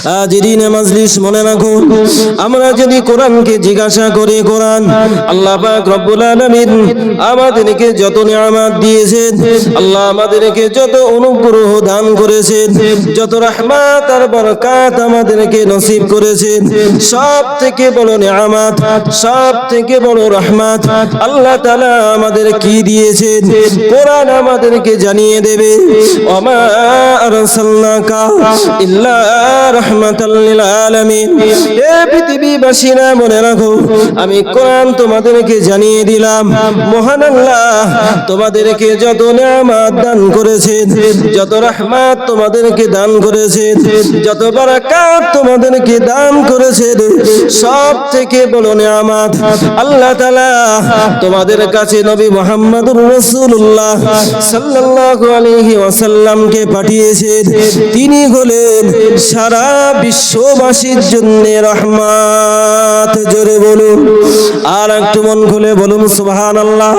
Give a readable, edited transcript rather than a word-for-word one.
হাজিরিনে মাজলিস মনে রাখো, আমরা যদি কোরআনকে জিজ্ঞাসা করি, কোরআন আল্লাহ পাক রব্বুল আলামিন আমাদেরকে যত নিয়ামত দিয়েছেন, আল্লাহ আমাদেরকে যত অনুগ্রহ দান করেছেন, যত রহমত আর বরকত আমাদেরকে নসিব করেছেন, সব থেকে বড় নিয়ামত, সব থেকে বড় রহমত আল্লাহ তাআলা আমাদের কি দিয়েছেন? কোরআন আমাদেরকে জানিয়ে দেবে, ওমা আরসালনাকা ইল্লা রাহমাতাল লিল আলামিন। হে পৃথিবীবাসীরা মনে রাখো, আমি কোরআন তোমাদেরকে জানিয়ে দিলাম, মহান আল্লাহ তোমাদেরকে যত নিয়ামত দান করেছেন, যত রহমত তোমাদেরকে দান করেছেন, যত বারাকাত তোমাদেরকে দান করেছেন, সব থেকে বড় নিয়ামত আল্লাহ তাআলা তোমাদের কাছে নবী মুহাম্মদুর রাসূলুল্লাহ সাল্লাল্লাহু আলাইহি ওয়াসাল্লামকে পাঠিয়েছেন। তিনি হলেন সারা বিশ্ববাসীর জন্য রহমত। জোরে বলুন, আর একটু মন খুলে বলুন সুবহানাল্লাহ।